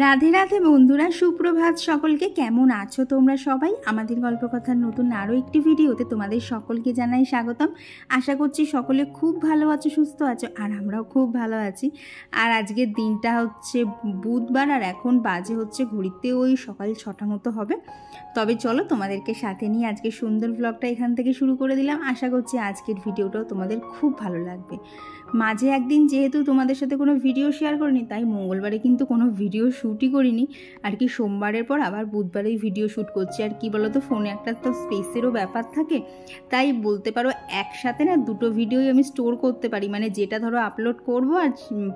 রাধে রাধে বন্ধুরা, সুপ্রভাত সকলকে। কেমন আছো তোমরা সবাই? আমাদের গল্পকথার নতুন আরও একটি ভিডিওতে তোমাদের সকলকে জানাই স্বাগতম। আশা করছি সকলে খুব ভালো আছো, সুস্থ আছো, আর আমরাও খুব ভালো আছি। আর আজকের দিনটা হচ্ছে বুধবার, আর এখন বাজে হচ্ছে ঘড়িতে ওই সকাল 6টা মতো হবে। তবে চলো তোমাদেরকে সাথে নিয়ে আজকে সুন্দর ব্লগটা এখান থেকে শুরু করে দিলাম। আশা করছি আজকের ভিডিওটাও তোমাদের খুব ভালো লাগবে। মাঝে একদিন যেহেতু তোমাদের সাথে কোনো ভিডিও শেয়ার করিনি, তাই মঙ্গলবারে কিন্তু কোনো ভিডিও শ্যুটই করিনি। আর কি সোমবারের পর আবার বুধবারেই ভিডিও শ্যুট করছি। আর কি বলো তো, ফোনে একটা তো স্পেসেরও ব্যাপার থাকে, তাই বলতে পারো একসাথে না দুটো ভিডিওই আমি স্টোর করতে পারি। মানে যেটা ধরো আপলোড করব আর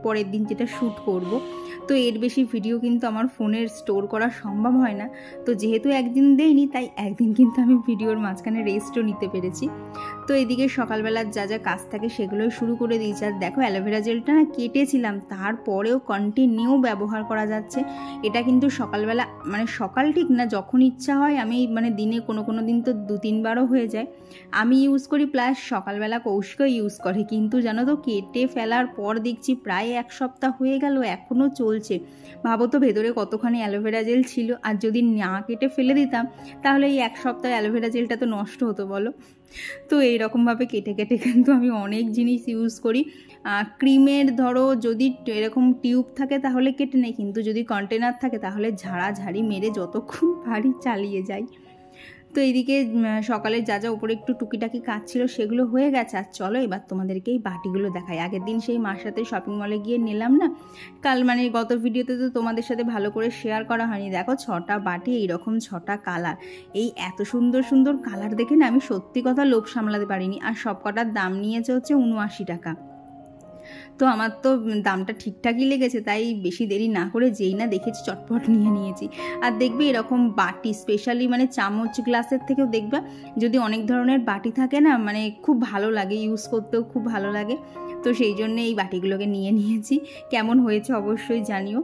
পরের দিন যেটা শ্যুট করব, তো এর বেশি ভিডিও কিন্তু আমার ফোনের স্টোর করা সম্ভব হয় না। তো যেহেতু একদিন দেইনি, তাই একদিন কিন্তু আমি ভিডিওর মাঝখানে রেস্টও নিতে পেরেছি। তো এদিকে সকালবেলার যা যা কাজ থাকে সেগুলোই শুরু করে দিয়েছি। আর দেখো, অ্যালোভেরা জেলটা না কেটেছিলাম, তারপরেও কন্টিনিউ ব্যবহার করা যাচ্ছে। এটা কিন্তু সকালবেলা, মানে সকাল ঠিক না, যখন ইচ্ছা হয় আমি, মানে দিনে কোনো দিন তো 2-3 বারও হয়ে যায়, আমি ইউজ করি, প্লাস সকালবেলা কৌশিকও ইউজ করে। কিন্তু জানো তো, কেটে ফেলার পর দেখছি প্রায় 1 সপ্তাহ হয়ে গেল, এখনও চলছে। ভাবো তো ভেতরে কতখানি অ্যালোভেরা জেল ছিল। আর যদি না কেটে ফেলে দিতাম, তাহলে এই 1 সপ্তাহ অ্যালোভেরা জেলটা তো নষ্ট হতো বলো। তো এইরকমভাবে কেটে কেটে কিন্তু আমি অনেক জিনিস ইউজ করি। ক্রিমের ধরো যদি এরকম টিউব থাকে তাহলে কেটে নেই, কিন্তু যদি কন্টেনার থাকে তাহলে ঝাড়ি মেরে যতক্ষণ পারি চালিয়ে যাই। তো এইদিকে সকালে যা যা উপরে একটু টুকিটাকি কাজ ছিল সেগুলো হয়ে গেছে। আর চলো এবার তোমাদেরকে এই বাটিগুলো দেখাই। আগের দিন সেই মার সাথে শপিং মলে গিয়ে নিলাম না, কাল মানে গত ভিডিওতে তো তোমাদের সাথে ভালো করে শেয়ার করা হয়নি। দেখো 6টা বাটি, এইরকম 6টা কালার। এই এত সুন্দর সুন্দর কালার দেখে না আমি সত্যি কথা লোভ সামলাতে পারিনি। আর সব কটার দাম নিয়েছে হচ্ছে 79 টাকা। তো আমার তো দামটা ঠিকঠাকই লেগেছে, তাই বেশি দেরি না করে যেই না দেখেছি চটপট নিয়েছি। আর দেখবে এরকম বাটি, স্পেশালি মানে চামচ গ্লাসের থেকেও দেখবে যদি অনেক ধরনের বাটি থাকে না, মানে খুব ভালো লাগে, ইউজ করতেও খুব ভালো লাগে। তো সেই জন্য এই বাটিগুলোকে নিয়েছি। কেমন হয়েছে অবশ্যই জানিও।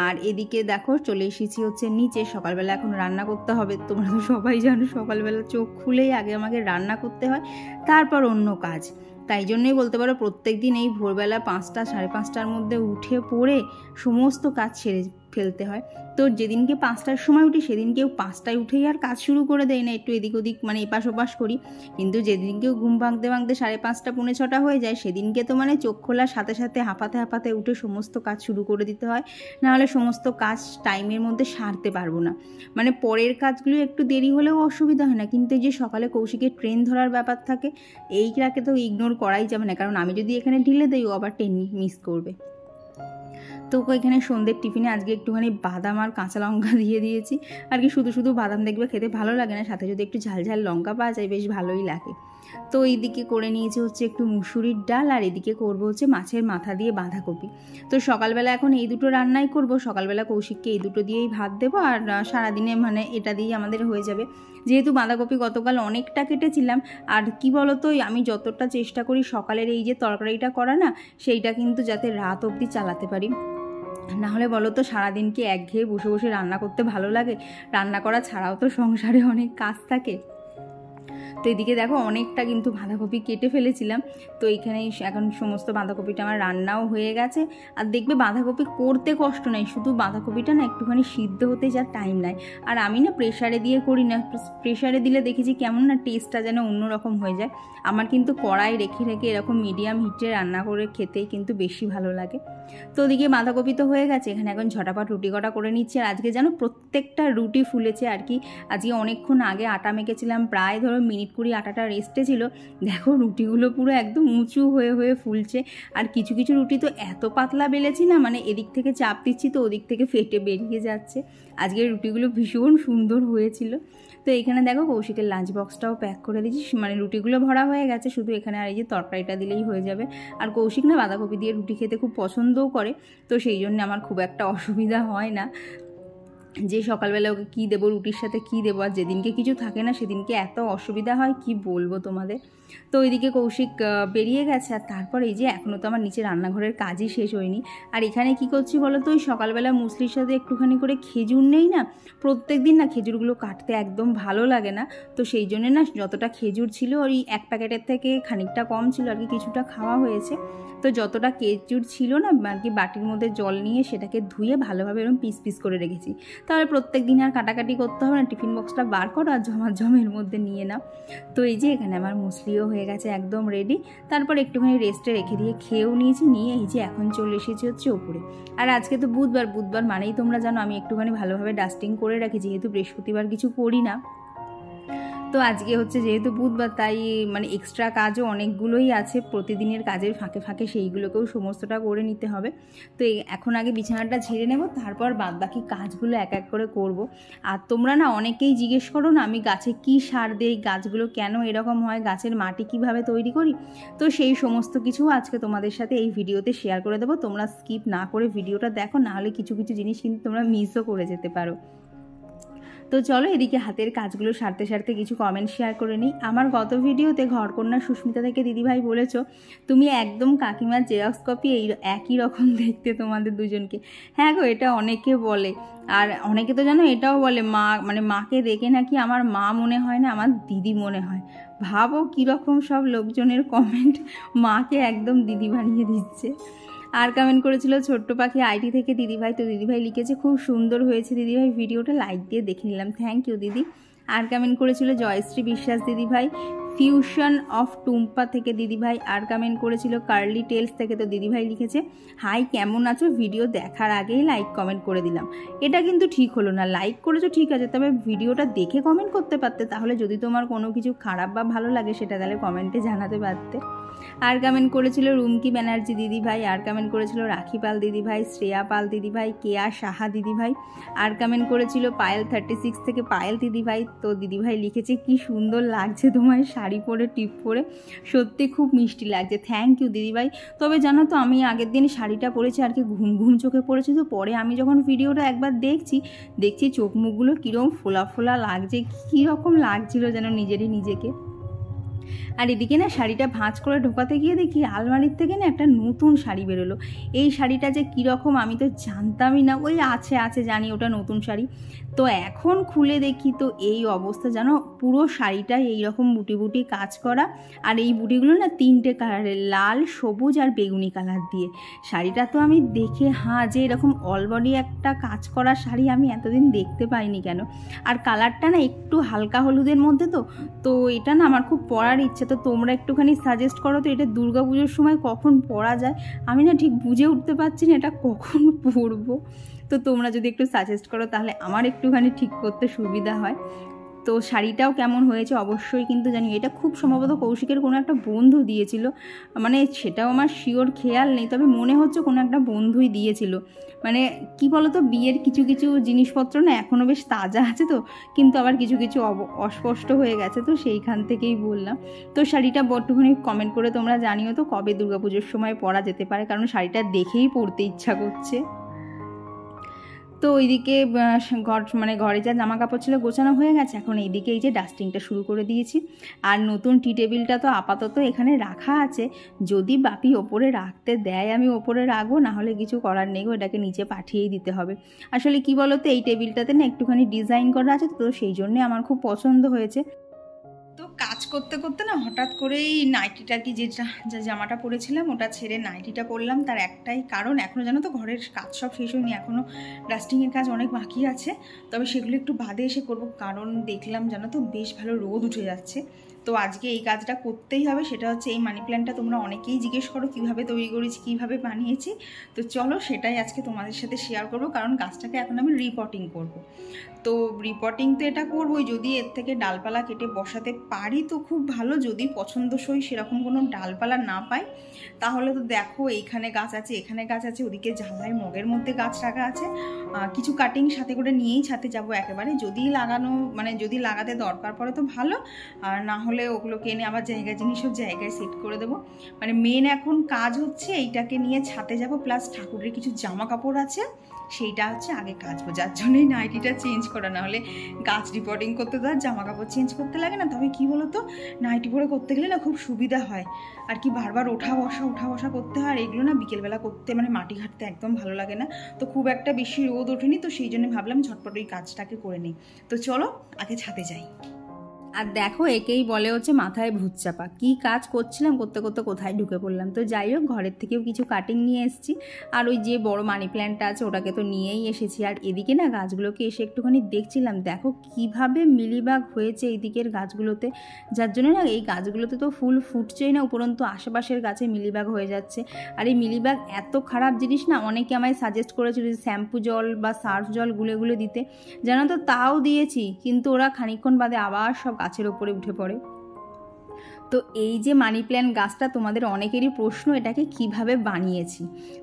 আর এদিকে দেখো চলে এসেছি হচ্ছে নিচে। সকালবেলা এখন রান্না করতে হবে। তোমরা তো সবাই জানো সকালবেলা চোখ খুলেই আগে আমাকে রান্না করতে হয়, তারপর অন্য কাজ। তাই জন্যই বলতে পারো প্রত্যেক দিন এই ভোরবেলা 5টা 5:30টার মধ্যে উঠে পড়ে সমস্ত কাজ ছেড়ে ফেলতে হয়। তো যেদিনকে 5টার সময় উঠি সেদিনকেও 5টায় উঠেই আর কাজ শুরু করে দেয় না, একটু এদিক ওদিক মানে এপাশ ওপাশ করি। কিন্তু যেদিনকেও ঘুম ভাঙতে 5:30 পৌনে 6টা হয়ে যায়, সেদিনকে তো মানে চোখ খোলার সাথে সাথে হাঁপাতে উঠে সমস্ত কাজ শুরু করে দিতে হয়, নাহলে সমস্ত কাজ টাইমের মধ্যে সারতে পারবো না। মানে পরের কাজগুলো একটু দেরি হলেও অসুবিধা হয় না, কিন্তু এই যে সকালে কৌশিকের ট্রেন ধরার ব্যাপার থাকে, এইটাকে তো ইগনোর করাই যাবে না, কারণ আমি যদি এখানে ঢিলে দেই ও আবার ট্রেন মিস করবে। তো এখানে সন্ধ্যের টিফিনে আজকে একটুখানি বাদাম আর কাঁচা লঙ্কা দিয়ে দিয়েছি। আর কি শুধু বাদাম দেখবে খেতে ভালো লাগে না, সাথে যদি একটু ঝাল লঙ্কা পাওয়া যায় বেশ ভালোই লাগে। তো এইদিকে করে নিয়েছি হচ্ছে একটু মুসুরির ডাল, আর এদিকে করবো হচ্ছে মাছের মাথা দিয়ে বাঁধাকপি। তো সকালবেলা এখন এই দুটো রান্নাই করব। সকালবেলা কৌশিককে এই দুটো দিয়েই ভাত দেবো, আর সারাদিনে মানে এটা দিয়েই আমাদের হয়ে যাবে। যেহেতু বাঁধাকপি গতকাল অনেকটা কেটেছিলাম, আর কি বলতো, আমি যতটা চেষ্টা করি সকালের এই যে তরকারিটা করা না, সেইটা কিন্তু যাতে রাত অবধি চালাতে পারি। নাহলে বলো তো সারাদিনকে একঘেয়ে বসে বসে রান্না করতে ভালো লাগে। রান্না করা ছাড়াও তো সংসারে অনেক কাজ থাকে। তো এদিকে দেখো অনেকটা কিন্তু বাঁধাকপি কেটে ফেলেছিলাম। তো এইখানে এখন সমস্ত বাঁধাকপিটা আমার রান্নাও হয়ে গেছে। আর দেখবে বাঁধাকপি করতে কষ্ট নেই, শুধু বাঁধাকপিটা না একটুখানি সিদ্ধ হতে যা টাইম নেয়। আর আমি না প্রেশারে দিয়ে করি না, প্রেশারে দিলে দেখেছি কেমন না টেস্টটা যেন অন্যরকম হয়ে যায়। আমার কিন্তু কড়াই রেখে এরকম মিডিয়াম হিটে রান্না করে খেতেই কিন্তু বেশি ভালো লাগে। তো ওদিকে বাঁধাকপি তো হয়ে গেছে, এখানে এখন ঝটাপট রুটি কটা করে নিচ্ছি। আর আজকে যেন প্রত্যেকটা রুটি ফুলেছে। আর কি আজকে অনেকক্ষণ আগে আটা মেখেছিলাম, প্রায় ধরো মিনিট 20 আটাটা রেস্টে ছিল। দেখো রুটিগুলো পুরো একদম উঁচু হয়ে ফুলছে। আর কিছু রুটি তো এত পাতলা বেলেছি না, মানে এদিক থেকে চাপ দিচ্ছি তো ওদিক থেকে ফেটে বেরিয়ে যাচ্ছে। আজকের রুটিগুলো ভীষণ সুন্দর হয়েছিল। তো এখানে দেখো কৌশিকের লাঞ্চ বক্সটাও প্যাক করে দিয়েছি, মানে রুটিগুলো ভরা হয়ে গেছে, শুধু এখানে আর এই যে তরকারিটা দিলেই হয়ে যাবে। আর কৌশিক না বাঁধাকপি দিয়ে রুটি খেতে খুব পছন্দও করে, তো সেই জন্য আমার খুব একটা অসুবিধা হয় না। যে সকালবেলা ওকে কী দেবো, রুটির সাথে কী দেবো, আর যেদিনকে কিছু থাকে না সেদিনকে এত অসুবিধা হয় কি বলবো তোমাদের। তো ওইদিকে কৌশিক বেরিয়ে গেছে, আর তারপর এই যে এখনও তো আমার নিচে রান্নাঘরের কাজই শেষ হয়নি। আর এখানে কি করছি বলো তো, ওই সকালবেলা মুসলির সাথে একটুখানি করে খেজুর নেই না, প্রত্যেক দিন না খেজুরগুলো কাটতে একদম ভালো লাগে না, তো সেই জন্যে না যতটা খেজুর ছিল ওই এক প্যাকেটের থেকে খানিকটা কম ছিল আর কি, কিছুটা খাওয়া হয়েছে। তো যতটা খেজুর ছিল না আর কি বাটির মধ্যে জল নিয়ে সেটাকে ধুয়ে ভালোভাবে এরকম পিস পিস করে রেখেছি। তাহলে প্রত্যেক দিন আর কাটাকাটি করতে হবে না, টিফিন বক্সটা বার করো আর জমের মধ্যে নিয়ে নাও। তো এই যে এখানে আমার মুসলিও হয়ে গেছে একদম রেডি। তারপর একটুখানি রেস্টে রেখে দিয়ে খেয়েও নিয়েছি, নিয়ে এই যে এখন চলে এসেছি হচ্ছে ওপরে। আর আজকে তো বুধবার মানেই তোমরা জানো আমি একটুখানি ভালোভাবে ডাস্টিং করে রাখি, যেহেতু বৃহস্পতিবার কিছু করি না। তো আজকে হচ্ছে যেহেতু বুধবার, তাই মানে এক্সট্রা কাজও অনেকগুলোই আছে প্রতিদিনের কাজের ফাঁকে ফাঁকে, সেইগুলোকেও সমস্তটা করে নিতে হবে। তো এখন আগে বিছানাটা ঝেড়ে নেব, তারপর বাদবাকি কাজগুলো এক এক করে করব। আর তোমরা না অনেকেই জিজ্ঞেস করো না আমি গাছে কি সার দিই, গাছগুলো কেন এরকম হয়, গাছের মাটি কিভাবে তৈরি করি। তো সেই সমস্ত কিছু আজকে তোমাদের সাথে এই ভিডিওতে শেয়ার করে দেবো। তোমরা স্কিপ না করে ভিডিওটা দেখো, নাহলে কিছু কিছু জিনিস কিন্তু তোমরা মিসও করে যেতে পারো। তো চলো এদিকে হাতের কাজগুলো সারতে সারতে কিছু কমেন্ট শেয়ার করে নিই। আমার গত ভিডিওতে ঘরকন্যা সুস্মিতা থেকে দিদিভাই বলেছো তুমি একদম কাকিমার জেরক্স কপি, এই একই রকম দেখতে তোমাদের দুজনকে। হ্যাঁ গো, এটা অনেকে বলে, আর অনেকে তো জানো এটাও বলে মাকে দেখে নাকি আমার মা মনে হয় না, আমার দিদি মনে হয়। ভাবো কীরকম সব লোকজনের কমেন্ট, মাকে একদম দিদি বানিয়ে দিচ্ছে। আর কমেন্ট করেছিল ছোট্ট পাখি আইটি থেকে দিদিভাই, তো দিদিভাই লিখেছে খুব সুন্দর হয়েছে দিদিভাই, ভিডিওটা লাইক দিয়ে দেখে নিলাম, থ্যাংক ইউ দিদি। আর কমেন্ট করেছিল জয়শ্রী বিশ্বাস দিদিভাই, ফিউশন অফ টুম্পা থেকে দিদিভাই। আর কমেন্ট করেছিল কার্লি টেলস থেকে, তো দিদিভাই লিখেছে হাই কেমন আছো, ভিডিও দেখার আগেই লাইক কমেন্ট করে দিলাম। এটা কিন্তু ঠিক হলো না, লাইক করেছো ঠিক আছে, তবে ভিডিওটা দেখে কমেন্ট করতে পারতে, তাহলে যদি তোমার কোনো কিছু খারাপ বা ভালো লাগে সেটা তাহলে কমেন্টে জানাতে পারতে। আর কমেন্ট করেছিল রুমকি ব্যানার্জি দিদিভাই। আর কমেন্ট করেছিল রাখি পাল দিদিভাই, শ্রেয়া পাল দিদিভাই, কেয়া সাহা দিদিভাই। আর কমেন্ট করেছিল পায়েল 36 থেকে পায়েল দিদিভাই, তো দিদিভাই লিখেছে কি সুন্দর লাগছে তোমায় শাড়ি পরে টিপ পরে, সত্যি খুব মিষ্টি লাগছে, থ্যাংক ইউ দিদিভাই। তবে জানো তো আমি আগের দিন শাড়িটা পরেছি আর কি ঘুম ঘুম চোখে পড়েছি, তো পরে আমি যখন ভিডিওটা একবার দেখছি চোখ মুখগুলো কীরকম ফোলা ফোলা লাগছে, কীরকম লাগছিল যেন নিজেকে। আর এদিকে না শাড়িটা ভাঁজ করে ঢোকাতে গিয়ে দেখি আলমারির থেকে না একটা নতুন শাড়ি বেরোলো। এই শাড়িটা যে কীরকম আমি তো জানতামই না, ওই আছে জানি ওটা নতুন শাড়ি। তো এখন খুলে দেখি তো এই অবস্থা, জানো পুরো শাড়িটাই এইরকম বুটি বুটি কাজ করা, আর এই বুটিগুলো না 3টে কালারের, লাল সবুজ আর বেগুনি কালার দিয়ে। শাড়িটা তো আমি দেখে যে এরকম অলবডি একটা কাজ করা শাড়ি আমি এতদিন দেখতে পাইনি কেন। আর কালারটা না একটু হালকা হলুদের মধ্যে, তো এটা না আমার খুব পরার ইচ্ছে। তো তোমরা একটুখানি সাজেস্ট করো তো এটা দুর্গাপুজোর সময় কখন পরা যায়, আমি না ঠিক বুঝে উঠতে পারছি না এটা কখন পরবো। তো তোমরা যদি একটু সাজেস্ট করো তাহলে আমার একটুখানি ঠিক করতে সুবিধা হয়। তো শাড়িটাও কেমন হয়েছে অবশ্যই কিন্তু জানি, এটা খুব সম্ভবত কৌশিকের কোনো একটা বন্ধু দিয়েছিল, মানে সেটাও আমার শিওর খেয়াল নেই, তবে মনে হচ্ছে কোনো একটা বন্ধুই দিয়েছিল। মানে কি বলতো, বিয়ের কিছু কিছু জিনিসপত্র না এখনও বেশ তাজা আছে, তো কিন্তু আবার কিছু কিছু অস্পষ্ট হয়ে গেছে, তো সেইখান থেকেই বললাম। তো শাড়িটা বড্ডখানি কমেন্ট করে তোমরা জানিও তো কবে দুর্গাপুজোর সময় পরা যেতে পারে, কারণ শাড়িটা দেখেই পরতে ইচ্ছা করছে। তো ওইদিকে ঘরে যা জামা কাপড় ছিল গোছানো হয়ে গেছে, এখন এইদিকে এই যে ডাস্টিংটা শুরু করে দিয়েছি। আর নতুন টি টেবিলটা তো আপাতত এখানে রাখা আছে, যদি বাপি ওপরে রাখতে দেয় আমি ওপরে রাখবো, না হলে কিছু করার নেই, ওটাকে নিচে পাঠিয়েই দিতে হবে। আসলে কি বলো তো, এই টেবিলটাতে না একটুখানি ডিজাইন করা আছে, তো সেই জন্যে আমার খুব পছন্দ হয়েছে। তো কাজ করতে করতে না হঠাৎ করেই নাইটিটা যে জামাটা পরেছিলাম ওটা ছেড়ে নাইটিটা পরলাম, তার একটাই কারণ এখনও জানো তো ঘরের কাজ সব শেষ হয়নি, এখনও ডাস্টিংয়ের কাজ অনেক বাকি আছে, তবে সেগুলো একটু বাদে এসে করবো, কারণ দেখলাম জানো তো বেশ ভালো রোদ উঠে যাচ্ছে। তো আজকে এই কাজটা করতেই হবে, সেটা হচ্ছে এই মানি প্ল্যান্টটা তোমরা অনেকেই জিজ্ঞেস করো কীভাবে তৈরি করেছি, কীভাবে বানিয়েছি। তো চলো সেটাই আজকে তোমাদের সাথে শেয়ার করবো, কারণ গাছটাকে এখন আমি রিপটিং করব। তো রিপটিং তো এটা করবোই, যদি এর থেকে ডালপালা কেটে বসাতে পারি তো খুব ভালো, যদি পছন্দসই সেরকম কোনো ডালপালা না পাই তাহলে তো দেখো এইখানে গাছ আছে, এখানে গাছ আছে, ওদিকে জানলায় মগের মধ্যে গাছ রাখা আছে, কিছু কাটিং সাথে করে নিয়েই ছাদে যাব একেবারে, যদি লাগাতে দরকার পড়ে তো ভালো, আর না হলে হলে ওগুলোকে এনে আবার জায়গা জিনিস সব জায়গায় সেট করে দেবো। মানে মেন এখন কাজ হচ্ছে এইটাকে নিয়ে ছাদে যাব, প্লাস ঠাকুরের কিছু জামা কাপড় আছে সেইটা হচ্ছে আগে কাচবো, যার জন্যই নাইটিটা চেঞ্জ করা। না হলে গাছ রিপোর্টিং করতে তো আর জামা কাপড় চেঞ্জ করতে লাগে না। তবে কি বলো তো, নাইটি পরে করতে গেলে না খুব সুবিধা হয় আর কি, বারবার ওঠা বসা করতে হয়। আর এগুলো না বিকেলবেলা করতে মানে মাটি ঘাটতে একদম ভালো লাগে না। তো খুব একটা বেশি রোদ ওঠেনি, তো সেই জন্য ভাবলাম ঝটপট ওই কাজটাকে করে নিই। তো চলো আগে ছাদে যাই। আর দেখো একেই বলে হচ্ছে মাথায় ভূত চাপা, কী কাজ করছিলাম করতে করতে কোথায় ঢুকে পড়লাম। তো যাই হোক, ঘরের থেকেও কিছু কাটিং নিয়ে এসেছি, আর ওই যে বড় মানি প্ল্যান্টটা আছে ওটাকে তো নিয়েই এসেছি। আর এদিকে না গাছগুলোকে এসে একটুখানি দেখছিলাম, দেখো কিভাবে মিলিবাগ হয়েছে এই দিকের গাছগুলোতে, যার জন্য না এই গাছগুলোতে তো ফুল ফুটছেই না, উপরন্তু আশেপাশের গাছে মিলিবাগ হয়ে যাচ্ছে। আর এই মিলিবাগ এত খারাপ জিনিস না, অনেকে আমায় সাজেস্ট করেছিল যে শ্যাম্পু জল বা সার্ফ জল গুলে গুলে দিতে, জানো তো তাও দিয়েছি, কিন্তু ওরা খানিকক্ষণ বাদে আবার সব গাছের ওপরে উঠে পড়ে। তো এই যে মানি প্ল্যান্ট গাছটা, তোমাদের অনেকেরই প্রশ্ন এটাকে কিভাবে বানিয়েছি।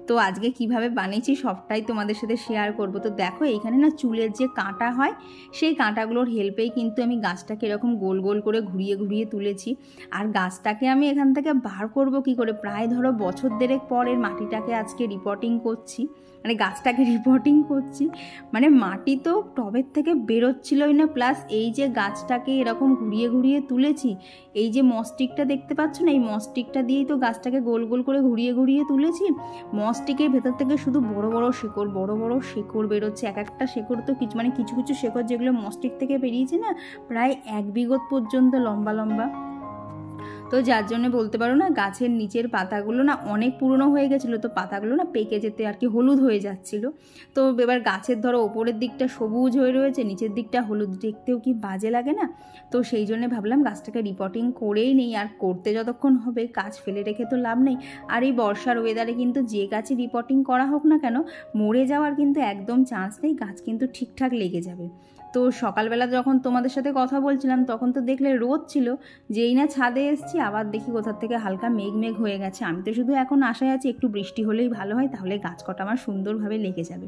তো আজকে কিভাবে বানিয়েছি সবটাই তোমাদের সাথে শেয়ার করব। তো দেখো এইখানে না চুলের যে কাঁটা হয়, সেই কাঁটাগুলোর হেল্পেই কিন্তু আমি গাছটাকে এরকম গোল গোল করে ঘুরিয়ে ঘুরিয়ে তুলেছি। আর গাছটাকে আমি এখান থেকে বার করব কি করে, প্রায় ধরো বছর দেড়েক পরের মাটিটাকে আজকে রিপোর্টিং করছি, মানে গাছটাকে রিপোর্টিং করছি। মানে মাটি তো টবের থেকে বেরোচ্ছিলই না, প্লাস এই যে গাছটাকে এরকম ঘুরিয়ে ঘুরিয়ে তুলেছি, এই যে মস্টিকটা দেখতে পাচ্ছ না, এই মস্টিকটা দিয়েই তো গাছটাকে গোল গোল করে ঘুরিয়ে ঘুরিয়ে তুলেছি। মস্টিকের ভেতর থেকে শুধু বড় বড় শেকড় বেরোচ্ছে। এক একটা শেকড় তো কিছু মানে কিছু কিছু শেকড় যেগুলো মস্টিক থেকে বেরিয়েছে না, প্রায় 1 বিঘত পর্যন্ত লম্বা লম্বা। তো যার জন্য বলতে পারো না গাছের নিচের পাতাগুলো না অনেক পুরনো হয়ে গেছিলো, তো পাতাগুলো না পেকে যেতে আর কি হলুদ হয়ে যাচ্ছিলো। তো এবার গাছের ধরো ওপরের দিকটা সবুজ হয়ে রয়েছে, নিচের দিকটা হলুদ, দেখতেও কি বাজে লাগে না। তো সেই জন্য ভাবলাম গাছটাকে রিপোর্টিং করেই নেই, আর করতে যতক্ষণ হবে কাজ ফেলে রেখে তো লাভ নেই। আর এই বর্ষার ওয়েদারে কিন্তু যে গাছে রিপোর্টিং করা হোক না কেন, মরে যাওয়ার কিন্তু একদম চান্স নেই, গাছ কিন্তু ঠিকঠাক লেগে যাবে। তো সকালবেলা যখন তোমাদের সাথে কথা বলছিলাম তখন তো দেখলে রোদ ছিল, যেই না ছাদে এসেছি আবার দেখি কোথার থেকে হালকা মেঘ মেঘ হয়ে গেছে। আমি তো শুধু এখন আশায় আছি একটু বৃষ্টি হলেই ভালো হয়, তাহলে গাছ কটা আমার সুন্দরভাবে লেগে যাবে।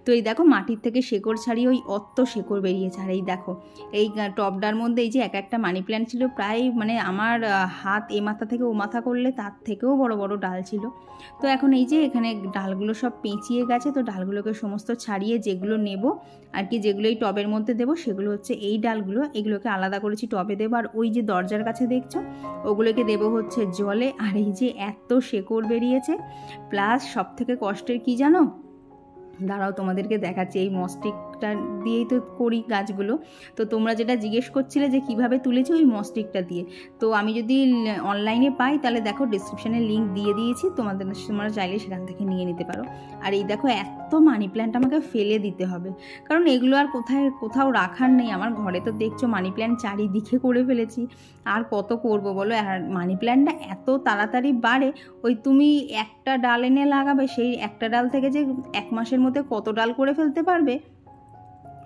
তো এই দেখো মাটির থেকে শেকড় ছাড়িয়ে ওই অত শেকড় বেরিয়েছে। আর এই দেখো এই টবটার মধ্যে এই যে এক একটা মানি প্ল্যান্ট ছিল, প্রায় মানে আমার হাত এ মাথা থেকে ও মাথা করলে তার থেকেও বড় বড় ডাল ছিল। তো এখন এই যে এখানে ডালগুলো সব পেঁচিয়ে গেছে, তো ডালগুলোকে সমস্ত ছাড়িয়ে যেগুলো নেব আর কি, যেগুলো এই টবের মধ্যে দেবো সেগুলো হচ্ছে এই ডালগুলো, এগুলোকে আলাদা করেছি টবে দেবো। আর ওই যে দরজার কাছে দেখছো ওগুলোকে দেবো হচ্ছে জলে। আর এই যে এত শেকড় বেরিয়েছে, প্লাস সব থেকে কষ্টের কি জানো, দাঁড়াও তোমাদেরকে দেখাচ্ছি, এই মস্টিকটা দিয়েই তো করি গাছগুলো। তো তোমরা যেটা জিজ্ঞেস করছিলে যে কিভাবে তুলেছি, ওই মস্টিকটা দিয়ে। তো আমি যদি অনলাইনে পাই তাহলে দেখো ডিসক্রিপশানে লিঙ্ক দিয়ে দিয়েছি, তোমরা চাইলে সেখান থেকে নিয়ে নিতে পারো। আর এই দেখো এত মানি প্ল্যান্ট আমাকে ফেলে দিতে হবে, কারণ এগুলো আর কোথাও রাখার নেই। আমার ঘরে তো দেখছো মানি প্ল্যান্ট চারিদিকে করে ফেলেছি, আর কত করব বলো। আর মানি প্ল্যান্টটা এত তাড়াতাড়ি বাড়ে, ওই তুমি একটা ডাল এনে লাগাবে, সেই একটা ডাল থেকে যে 1 মাসের মধ্যে কত ডাল করে ফেলতে পারবে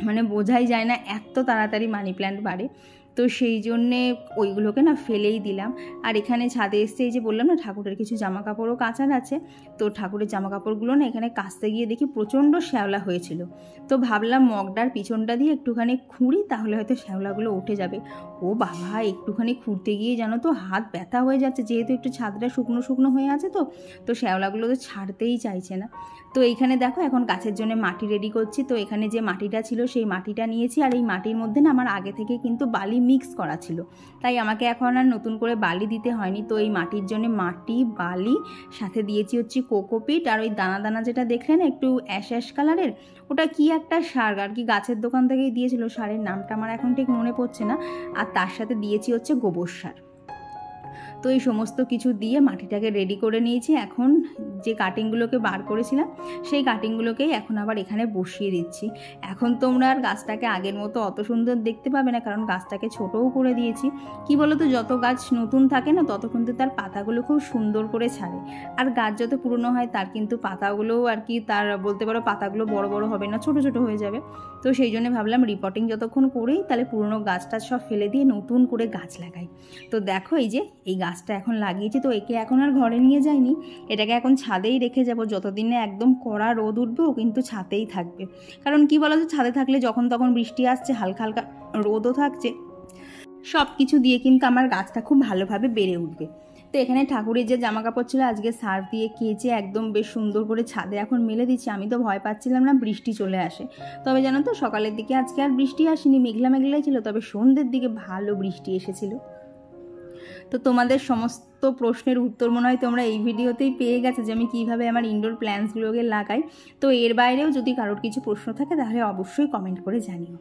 মানে বোঝাই যায় না, এত তাড়াতাড়ি মানি প্ল্যান্ট বাড়ে। তো সেই জন্যে ওইগুলোকে না ফেলেই দিলাম। আর এখানে ছাদে এসে এই যে বললাম না ঠাকুরের কিছু জামা কাপড়ও কাচার আছে, তো ঠাকুরের জামা কাপড়গুলো না এখানে কাচতে গিয়ে দেখি প্রচণ্ড শ্যাওলা হয়েছিল। তো ভাবলাম মগটার পিছনটা দিয়ে একটুখানি খুঁড়ি, তাহলে হয়তো শ্যাওলাগুলো উঠে যাবে। ও বাবা, একটুখানি খুঁড়তে গিয়ে জানো তো হাত ব্যথা হয়ে যাচ্ছে, যেহেতু একটু ছাদটা শুকনো শুকনো হয়ে আছে, তো শ্যাওলাগুলো তো ছাড়তেই চাইছে না। তো এইখানে দেখো এখন গাছের জন্য মাটি রেডি করছি। তো এখানে যে মাটিটা ছিল সেই মাটিটা নিয়েছি, আর এই মাটির মধ্যে না আমার আগে থেকে কিন্তু বালি মিক্স করা ছিল, তাই আমাকে এখন আর নতুন করে বালি দিতে হয়নি। তো এই মাটির জন্য মাটি, বালি, সাথে দিয়েছি হচ্ছে কোকোপিট, আর ওই দানা দানা যেটা দেখলে না একটু অ্যাশ কালারের, ওটা কি একটা সার আর কি, গাছের দোকান থেকেই দিয়েছিল, সারের নামটা আমার এখন ঠিক মনে পড়ছে না। আর তার সাথে দিয়েছি হচ্ছে গোবর সার। তো এই সমস্ত কিছু দিয়ে মাটিটাকে রেডি করে নিয়েছি। এখন যে কাটিংগুলোকে বার করেছিলাম সেই কাটিংগুলোকেই এখন আবার এখানে বসিয়ে দিচ্ছি। এখন তোমরা আর গাছটাকে আগের মতো অত সুন্দর দেখতে পাবে না, কারণ গাছটাকে ছোটও করে দিয়েছি। কি বলো তো, যত গাছ নতুন থাকে না তত কিন্তু তার পাতাগুলো খুব সুন্দর করে ছাড়ে, আর গাছ যত পুরনো হয় তার কিন্তু পাতাগুলোও আর কি, তার বলতে পারো পাতাগুলো বড় বড় হবে না, ছোট ছোট হয়ে যাবে। তো সেই জন্য ভাবলাম রিপোর্টিং যতক্ষণ করেই তাহলে পুরনো গাছটা সব ফেলে দিয়ে নতুন করে গাছ লাগাই। তো দেখো এই যে এই গাছটা এখন লাগিয়েছি, তো একে এখন আর ঘরে নিয়ে যাইনি, এটাকে এখন ছাদেই রেখে যাব। যতদিন না একদম কড়া রোদ উঠবে ও কিন্তু ছাদেই থাকবে, কারণ কি বলো তো, ছাদে থাকলে যখন তখন বৃষ্টি আসছে, হালকা হালকা রোদও থাকছে, সব কিছু দিয়ে কিন্তু আমার গাছটা খুব ভালোভাবে বেড়ে উঠবে। তো এখানে ঠাকুরের যে জামা কাপড় ছিল আজকে সার্ফ দিয়ে কেচে একদম বেশ সুন্দর করে ছাদে এখন মেলে দিচ্ছি। আমি তো ভয় পাচ্ছিলাম না বৃষ্টি চলে আসে, তবে জানো তো সকালের দিকে আজকে আর বৃষ্টি আসেনি, মেঘলা মেঘলাই ছিল, তবে সন্ধ্যের দিকে ভালো বৃষ্টি এসেছিল। তো তোমাদের সমস্ত প্রশ্নের উত্তর মনে হয় তোমরা এই ভিডিওতেই পেয়ে গেছো যে আমি কীভাবে আমার ইনডোর প্ল্যান্টসগুলোকে লাগাই। তো এর বাইরেও যদি কারোর কিছু প্রশ্ন থাকে তাহলে অবশ্যই কমেন্ট করে জানিও।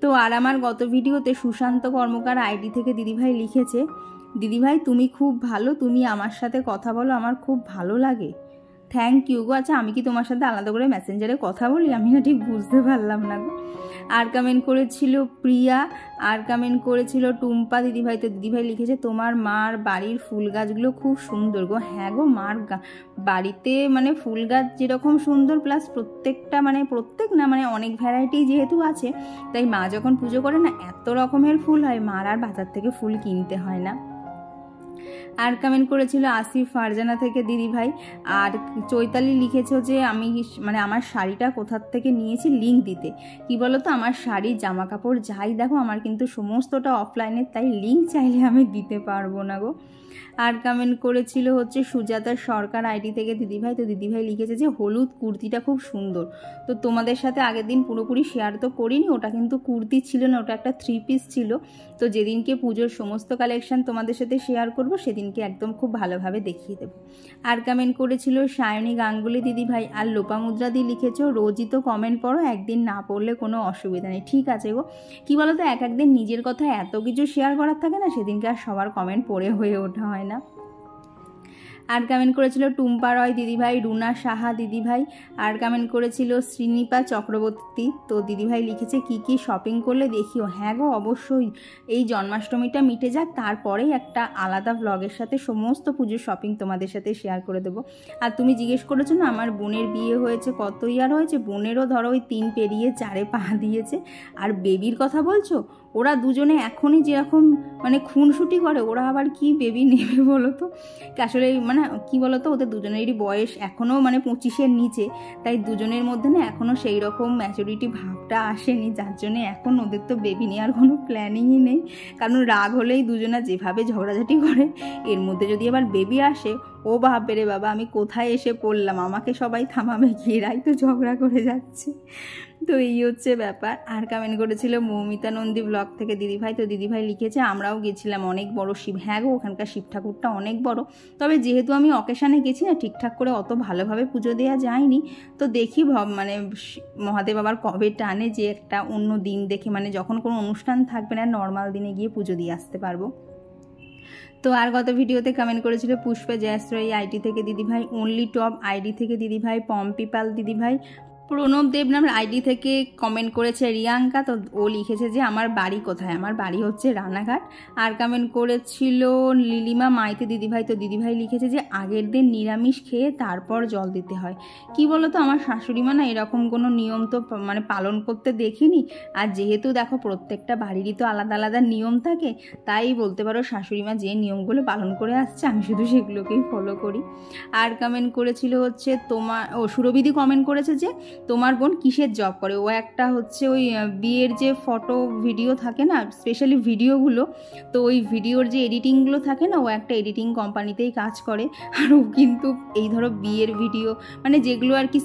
তো আর আমার গত ভিডিওতে সুশান্ত কর্মকার আইডি থেকে দিদিভাই লিখেছে, দিদিভাই তুমি খুব ভালো, তুমি আমার সাথে কথা বলো, আমার খুব ভালো লাগে। থ্যাংক ইউ গো। আচ্ছা আমি কি তোমার সাথে আলাদা করে মেসেঞ্জারে কথা বলি? আমি না ঠিক বুঝতে পারলাম না গো। আর কমেন্ট করেছিল প্রিয়া, আর কমেন্ট করেছিল টুম্পা দিদিভাই। তো দিদিভাই লিখেছে তোমার মার বাড়ির ফুল গাছগুলো খুব সুন্দর গো। হ্যাঁ গো, মার বাড়িতে মানে ফুল গাছ যেরকম সুন্দর, প্লাস প্রত্যেকটা মানে অনেক ভ্যারাইটি যেহেতু আছে, তাই মা যখন পুজো করে না এত রকমের ফুল হয়, মার আর বাজার থেকে ফুল কিনতে হয় না। আর কমেন্ট করেছিল আসিফ ফারজানা থেকে দিদিভাই। আর চৈতালি লিখেছ যে আমি মানে আমার শাড়িটা কোথার থেকে নিয়েছি লিঙ্ক দিতে। কি বলো তো, আমার শাড়ি জামা কাপড় যাই দেখো আমার কিন্তু সমস্তটা অফলাইনের, তাই লিঙ্ক চাইলে আমি দিতে পারবো না গো। আর কমেন্ট করেছিল হচ্ছে সুজাতা সরকার আইডি থেকে দিদিভাই। তো দিদিভাই লিখেছে যে হলুদ কুর্তিটা খুব সুন্দর। তো তোমাদের সাথে আগের দিন পুরোপুরি শেয়ার তো করিনি, ওটা কিন্তু কুর্তি ছিল না, ওটা একটা 3 পিস ছিল। তো যেদিনকে পুজোর সমস্ত কালেকশন তোমাদের সাথে শেয়ার করব সেদিনকে একদম খুব ভালোভাবে দেখিয়ে দেবো। আর কমেন্ট করেছিল সায়নী গাঙ্গুলি দিদিভাই। আর লোপামুদ্রা দি লিখেছ রোজই তো কমেন্ট পড়ো, একদিন না পড়লে কোনো অসুবিধা নেই। ঠিক আছে গো, কী বলো তো এক একদিন নিজের কথা এত কিছু শেয়ার করার থাকে না, সেদিনকে আর সবার কমেন্ট পড়ে হয়ে ওঠা হয় না। আর কমেন্ট করেছিল টুম্পা রয় দিদিভাই, রুনা সাহা দিদিভাই। আর কমেন্ট করেছিল শ্রীনিপা চক্রবর্তী। তো দিদিভাই লিখেছে কি কি শপিং করলে দেখিও। হ্যাঁ গো অবশ্যই, এই জন্মাষ্টমীটা মিটে যাক, তারপরেই একটা আলাদা ব্লগের সাথে সমস্ত পুজোর শপিং তোমাদের সাথে শেয়ার করে দেবো। আর তুমি জিজ্ঞেস করেছো না আমার বোনের বিয়ে হয়েছে কত ইয়ার হয়েছে, বোনেরও ধরো ওই 3 পেরিয়ে 4-এ পা দিয়েছে। আর বেবির কথা বলছো, ওরা দুজনে এখনই যেরকম মানে খুনসুটি করে, ওরা আবার কি বেবি নেবে বলো তো। আসলে মানে কি বলো তো, ওদের দুজনেরই বয়স এখনও মানে 25-এর নিচে, তাই দুজনের মধ্যে না এখনও সেই রকম ম্যাচুরিটি ভাবটা আসেনি, যার জন্যে এখন ওদের তো বেবি নেওয়ার কোনো প্ল্যানিংই নেই। কারণ রাগ হলেই দুজনা যেভাবে ঝগড়াঝাটি করে, এর মধ্যে যদি আবার বেবি আসে, ও ভাববে রে বাবা আমি কোথায় এসে পড়লাম, আমাকে সবাই থামাবে, ঘেরাই তো ঝগড়া করে যাচ্ছে। তো এই হচ্ছে ব্যাপার। আর কমেন্ট করেছিল মৌমিতা নন্দী ব্লগ থেকে দিদিভাই। তো দিদিভাই লিখেছে আমরাও গেছিলাম, অনেক বড় শিব। হ্যাঁ গো, ওখানকার শিব ঠাকুরটা অনেক বড়, তবে যেহেতু আমি অকেশানে গেছি না, ঠিকঠাক করে অত ভালোভাবে পুজো দেওয়া যায়নি। তো দেখি মানে মহাদেব আবার কবে টানে যে একটা অন্য দিন দেখে, মানে যখন কোনো অনুষ্ঠান থাকবে না নর্মাল দিনে গিয়ে পুজো দিয়ে আসতে পারবো। তো আর গত ভিডিওতে কমেন্ট করেছিল পুষ্পা জয়শ্রী আইডি থেকে দিদিভাই, অনলি টপ আইডি থেকে দিদিভাই, পম্পিপাল দিদিভাই, প্রণব দেবনাম আইডি থেকে কমেন্ট করেছে রিয়াঙ্কা। তো ও লিখেছে যে আমার বাড়ি কোথায়, আমার বাড়ি হচ্ছে রানাঘাট। আর কমেন্ট করেছিল লিলিমা মাইতি দিদিভাই। তো দিদিভাই লিখেছে যে আগের দিন নিরামিষ খেয়ে তারপর জল দিতে হয়। কি বলো তো, আমার শাশুড়ি মা না এরকম কোনো নিয়ম তো মানে পালন করতে দেখিনি। আর যেহেতু দেখো প্রত্যেকটা বাড়িরই তো আলাদা আলাদা নিয়ম থাকে, তাই বলতে পারো শাশুড়ি মা যে নিয়মগুলো পালন করে আসছে আমি শুধু সেগুলোকেই ফলো করি। আর কমেন্ট করেছিল হচ্ছে সুরবিধি কমেন্ট করেছে যে তোমার বোন কিসের জব করে। ও একটা হচ্ছে ওই বিয়ের যে ফটো ভিডিও থাকে না, স্পেশালি ভিডিওগুলো, তো ওই ভিডিওর যে এডিটিংগুলো থাকে না, ও একটা এডিটিং কোম্পানিতেই কাজ করে। আর ও কিন্তু এই ধরো বিয়ের ভিডিও মানে যেগুলো আর কি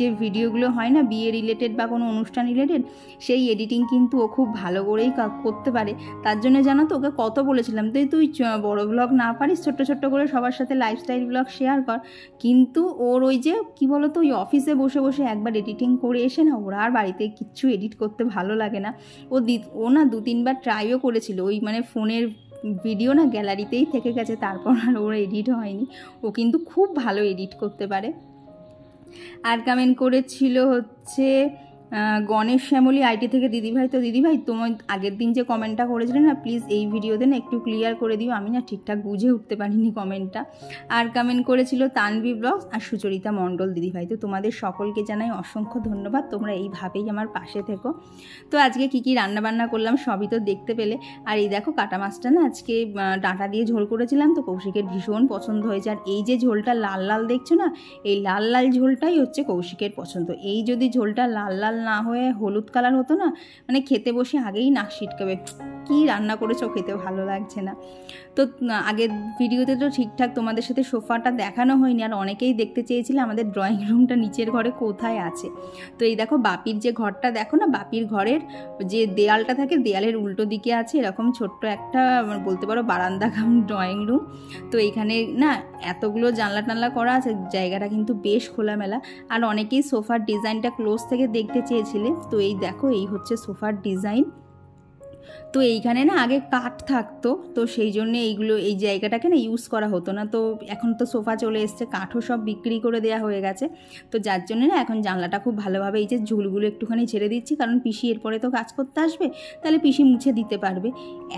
যে ভিডিওগুলো হয় না বিয়ে রিলেটেড বা কোনো অনুষ্ঠান রিলেটেড, সেই এডিটিং কিন্তু ও খুব ভালো করেই করতে পারে। তার জন্য জানো তো ওকে কত বলেছিলাম তুই বড় ব্লগ না পারিস, ছোট্ট ছোট্ট করে সবার সাথে লাইফস্টাইল ব্লগ শেয়ার কর। কিন্তু ওর ওই যে কি বলতো, ওই অফিসে বসে বসে একবার এডিটিং করে এসে না, ওরা আর বাড়িতে কিচ্ছু এডিট করতে ভালো লাগে না। ও না 2-3বার ট্রাইও করেছিল, ওই মানে ফোনের ভিডিও না গ্যালারিতেই থেকে গেছে, তারপর আর ওর এডিট হয়নি। ও কিন্তু খুব ভালো এডিট করতে পারে। আর কমেন্ট করেছিল হচ্ছে গণেশ শ্যামলী আইটি থেকে দিদিভাই। তো দিদিভাই তোমার আগের দিন যে কমেন্টটা করেছিলে না, প্লিজ এই ভিডিওতে না একটু ক্লিয়ার করে দিও, আমি না ঠিকঠাক বুঝে উঠতে পারিনি কমেন্টটা। আর কমেন্ট করেছিল তানভি ব্লগস আর সুচরিতা মণ্ডল দিদিভাই। তো তোমাদের সকলকে জানাই অসংখ্য ধন্যবাদ, তোমরা এইভাবেই আমার পাশে থেকো। তো আজকে কী কী রান্নাবান্না করলাম সবই তো দেখতে পেলে। আর এই দেখো কাটা মাছটা না আজকে ডাঁটা দিয়ে ঝোল করেছিলাম, তো কৌশিকের ভীষণ পছন্দ হয়েছে। আর এই যে ঝোলটা লাল লাল দেখছো না, এই লাল লাল ঝোলটাই হচ্ছে কৌশিকের পছন্দ। এই যদি ঝোলটা লাল লাল না হয়ে হলুদ কালার হতো না, মানে খেতে বসে আগেই নাক ছিটকাবে, কী রান্না করেছো, খেতে ভালো লাগছে না। তো আগের ভিডিওতে তো ঠিকঠাক তোমাদের সাথে সোফাটা দেখানো হয়নি, আর অনেকেই দেখতে চেয়েছিলে আমাদের ড্রয়িং রুমটা নিচের ঘরে কোথায় আছে। তো এই দেখো বাপির যে ঘরটা দেখো না, বাপির ঘরের যে দেয়ালটা থাকে, দেয়ালের উল্টো দিকে আছে এরকম ছোট্ট একটা বলতে পারো বারান্দা কাম ড্রয়িং রুম। তো এইখানে না এতগুলো জানলা টানলা করা আছে, জায়গাটা কিন্তু বেশ খোলামেলা। আর অনেকেই সোফার ডিজাইনটা ক্লোজ থেকে দেখতে চেয়েছিলে। তো এই দেখো এই হচ্ছে সোফার ডিজাইন। তো এইখানে না আগে কাঠ থাকতো, তো সেই জন্য এই জায়গাটাকে না ইউজ করা হতো না। তো এখন তো সোফা চলে এসছে, কাঠও সব বিক্রি করে দেওয়া হয়ে গেছে। তো যার জন্য না এখন জানলাটা খুব ভালোভাবে এই যে ঝুলগুলো একটুখানি ছেড়ে দিচ্ছি, কারণ পিসি এরপরে তো কাজ করতে আসবে, তাহলে পিসি মুছে দিতে পারবে।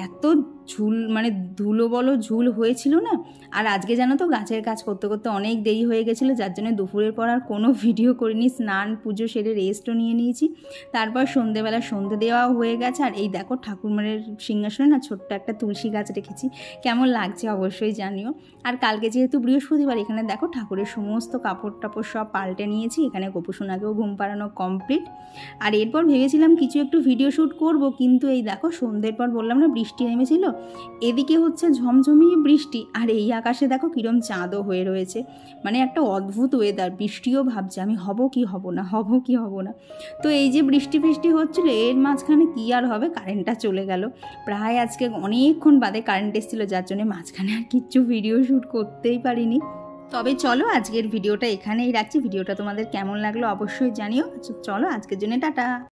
এত ঝুল মানে ধুলো বলো ঝুল হয়েছিল না। আর আজকে জানো তো গাছের কাজ করতে করতে অনেক দেরি হয়ে গেছিলো, যার জন্য দুপুরের পর আর কোনো ভিডিও করিনি। স্নান পুজো সেরে রেস্টও নিয়ে নিয়েছি। তারপর সন্ধেবেলা সন্ধে দেওয়াও হয়ে গেছে। আর এই দেখো ঠাকুরমারের সিংহাসনে না ছোট্ট একটা তুলসী গাছ রেখেছি, কেমন লাগছে অবশ্যই জানিও। আর কালকে যেহেতু বৃহস্পতিবার, এখানে দেখো ঠাকুরের সমস্ত কাপড় টাপড় সব পাল্টে নিয়েছি। এখানে গোপুসোনাকেও ঘুম পাড়ানো কমপ্লিট। আর এরপর ভেবেছিলাম কিছু একটু ভিডিও শ্যুট করব, কিন্তু এই দেখো সন্ধ্যের পর বললাম না বৃষ্টি নেমেছিল, এদিকে হচ্ছে ঝমঝমিয়ে বৃষ্টি, আর এই আকাশে দেখো কিরম চাঁদও হয়ে রয়েছে। মানে একটা অদ্ভুত ওয়েদার, বৃষ্টিও ভাবছে আমি হব কি হব না, হব কি হব না। তো এই যে বৃষ্টি ফৃষ্টি হচ্ছিলো, এর মাঝখানে কী আর হবে, কারেন্টটা চলে গেল। প্রায় আজকে অনেকক্ষণ বাদে কারেন্ট এসেছিলো, যার জন্য মাঝখানে আর কিচ্ছু ভিডিও শ্যুট করতেই পারিনি। তবে চলো আজকের ভিডিওটা এখানেই রাখছি। ভিডিওটা তোমাদের কেমন লাগলো অবশ্যই জানিও। চলো আজকের জন্য টাটা।